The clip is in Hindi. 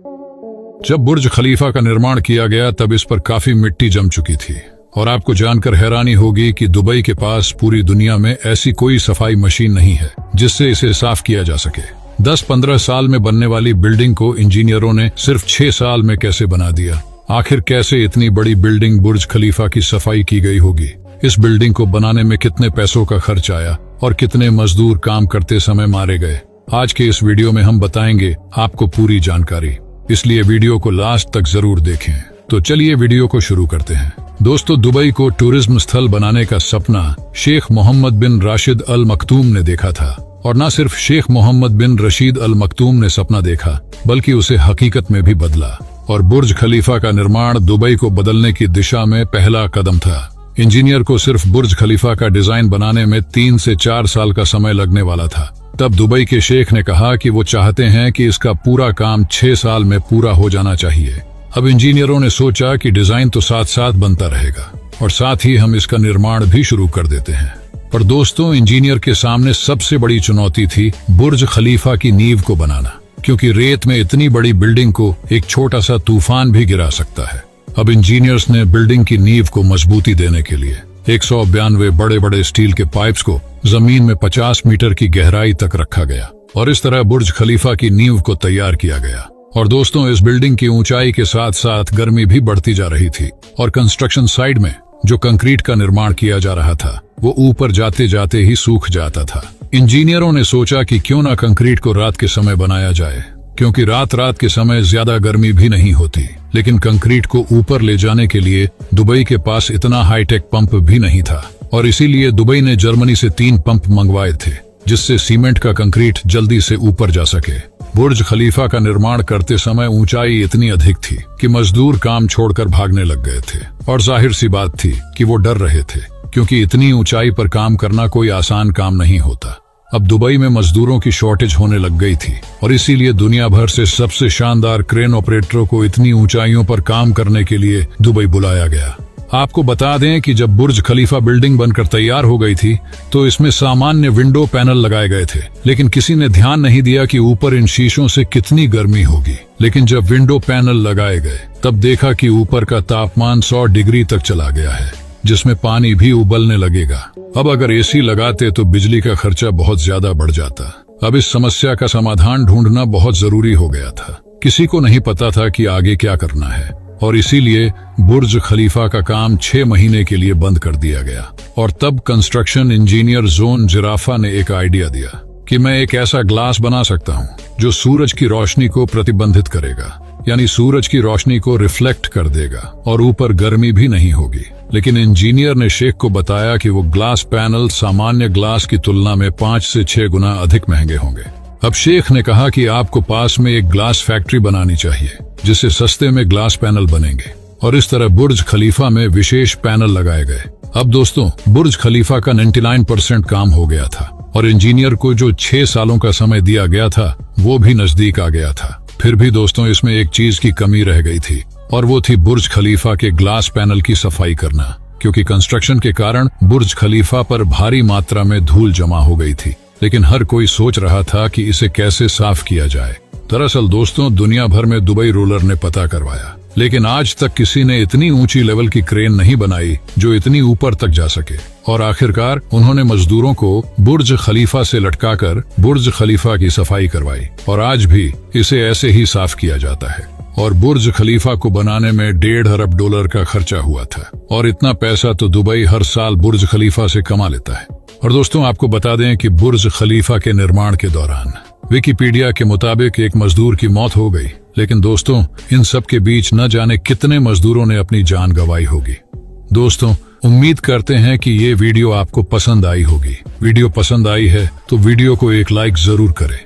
जब बुर्ज खलीफा का निर्माण किया गया तब इस पर काफी मिट्टी जम चुकी थी और आपको जानकर हैरानी होगी कि दुबई के पास पूरी दुनिया में ऐसी कोई सफाई मशीन नहीं है जिससे इसे साफ किया जा सके। 10-15 साल में बनने वाली बिल्डिंग को इंजीनियरों ने सिर्फ 6 साल में कैसे बना दिया? आखिर कैसे इतनी बड़ी बिल्डिंग बुर्ज खलीफा की सफाई की गई होगी? इस बिल्डिंग को बनाने में कितने पैसों का खर्च आया और कितने मजदूर काम करते समय मारे गए? आज के इस वीडियो में हम बताएंगे आपको पूरी जानकारी, इसलिए वीडियो को लास्ट तक जरूर देखें। तो चलिए वीडियो को शुरू करते हैं। दोस्तों, दुबई को टूरिज्म स्थल बनाने का सपना शेख मोहम्मद बिन राशिद अल मखतूम ने देखा था, और न सिर्फ शेख मोहम्मद बिन रशीद अल मखतूम ने सपना देखा बल्कि उसे हकीकत में भी बदला, और बुर्ज खलीफा का निर्माण दुबई को बदलने की दिशा में पहला कदम था। इंजीनियर को सिर्फ बुर्ज खलीफा का डिजाइन बनाने में 3 से 4 साल का समय लगने वाला था। तब दुबई के शेख ने कहा कि वो चाहते हैं कि इसका पूरा काम 6 साल में पूरा हो जाना चाहिए। अब इंजीनियरों ने सोचा कि डिजाइन तो साथ साथ बनता रहेगा और साथ ही हम इसका निर्माण भी शुरू कर देते हैं। पर दोस्तों, इंजीनियर के सामने सबसे बड़ी चुनौती थी बुर्ज खलीफा की नींव को बनाना, क्योंकि रेत में इतनी बड़ी बिल्डिंग को एक छोटा सा तूफान भी गिरा सकता है। अब इंजीनियर्स ने बिल्डिंग की नींव को मजबूती देने के लिए 192 बड़े बड़े स्टील के पाइप्स को जमीन में 50 मीटर की गहराई तक रखा गया और इस तरह बुर्ज खलीफा की नींव को तैयार किया गया। और दोस्तों, इस बिल्डिंग की ऊंचाई के साथ साथ गर्मी भी बढ़ती जा रही थी और कंस्ट्रक्शन साइड में जो कंक्रीट का निर्माण किया जा रहा था वो ऊपर जाते जाते ही सूख जाता था। इंजीनियरों ने सोचा कि क्यों ना कंक्रीट को रात के समय बनाया जाए, क्योंकि रात के समय ज्यादा गर्मी भी नहीं होती। लेकिन कंक्रीट को ऊपर ले जाने के लिए दुबई के पास इतना हाईटेक पंप भी नहीं था, और इसीलिए दुबई ने जर्मनी से 3 पंप मंगवाए थे जिससे सीमेंट का कंक्रीट जल्दी से ऊपर जा सके। बुर्ज खलीफा का निर्माण करते समय ऊंचाई इतनी अधिक थी कि मजदूर काम छोड़कर भागने लग गए थे, और जाहिर सी बात थी कि वो डर रहे थे, क्योंकि इतनी ऊंचाई पर काम करना कोई आसान काम नहीं होता। अब दुबई में मजदूरों की शॉर्टेज होने लग गई थी और इसीलिए दुनिया भर से सबसे शानदार क्रेन ऑपरेटरों को इतनी ऊंचाइयों पर काम करने के लिए दुबई बुलाया गया। आपको बता दें कि जब बुर्ज खलीफा बिल्डिंग बनकर तैयार हो गई थी तो इसमें सामान्य विंडो पैनल लगाए गए थे, लेकिन किसी ने ध्यान नहीं दिया कि ऊपर इन शीशों से कितनी गर्मी होगी। लेकिन जब विंडो पैनल लगाए गए तब देखा कि ऊपर का तापमान 100 डिग्री तक चला गया है, जिसमें पानी भी उबलने लगेगा। अब अगर एसी लगाते तो बिजली का खर्चा बहुत ज्यादा बढ़ जाता। अब इस समस्या का समाधान ढूंढना बहुत जरूरी हो गया था। किसी को नहीं पता था कि आगे क्या करना है, और इसीलिए बुर्ज खलीफा का काम 6 महीने के लिए बंद कर दिया गया। और तब कंस्ट्रक्शन इंजीनियर जोन जिराफा ने एक आइडिया दिया कि मैं एक ऐसा ग्लास बना सकता हूँ जो सूरज की रोशनी को प्रतिबंधित करेगा, यानी सूरज की रोशनी को रिफ्लेक्ट कर देगा और ऊपर गर्मी भी नहीं होगी। लेकिन इंजीनियर ने शेख को बताया कि वो ग्लास पैनल सामान्य ग्लास की तुलना में 5 से 6 गुना अधिक महंगे होंगे। अब शेख ने कहा कि आपको पास में एक ग्लास फैक्ट्री बनानी चाहिए जिससे सस्ते में ग्लास पैनल बनेंगे, और इस तरह बुर्ज खलीफा में विशेष पैनल लगाए गए। अब दोस्तों, बुर्ज खलीफा का 99% काम हो गया था और इंजीनियर को जो 6 सालों का समय दिया गया था वो भी नजदीक आ गया था। फिर भी दोस्तों, इसमें एक चीज की कमी रह गई थी, और वो थी बुर्ज खलीफा के ग्लास पैनल की सफाई करना, क्योंकि कंस्ट्रक्शन के कारण बुर्ज खलीफा पर भारी मात्रा में धूल जमा हो गई थी। लेकिन हर कोई सोच रहा था कि इसे कैसे साफ किया जाए। दरअसल दोस्तों, दुनिया भर में दुबई रूलर ने पता करवाया, लेकिन आज तक किसी ने इतनी ऊंची लेवल की क्रेन नहीं बनाई जो इतनी ऊपर तक जा सके। और आखिरकार उन्होंने मजदूरों को बुर्ज खलीफा से लटकाकर बुर्ज खलीफा की सफाई करवाई, और आज भी इसे ऐसे ही साफ किया जाता है। और बुर्ज खलीफा को बनाने में $1.5 अरब का खर्चा हुआ था, और इतना पैसा तो दुबई हर साल बुर्ज खलीफा से कमा लेता है। और दोस्तों, आपको बता दें कि बुर्ज खलीफा के निर्माण के दौरान विकिपीडिया के मुताबिक एक मजदूर की मौत हो गई, लेकिन दोस्तों, इन सब के बीच न जाने कितने मजदूरों ने अपनी जान गंवाई होगी। दोस्तों, उम्मीद करते हैं कि ये वीडियो आपको पसंद आई होगी। वीडियो पसंद आई है तो वीडियो को एक लाइक जरूर करें।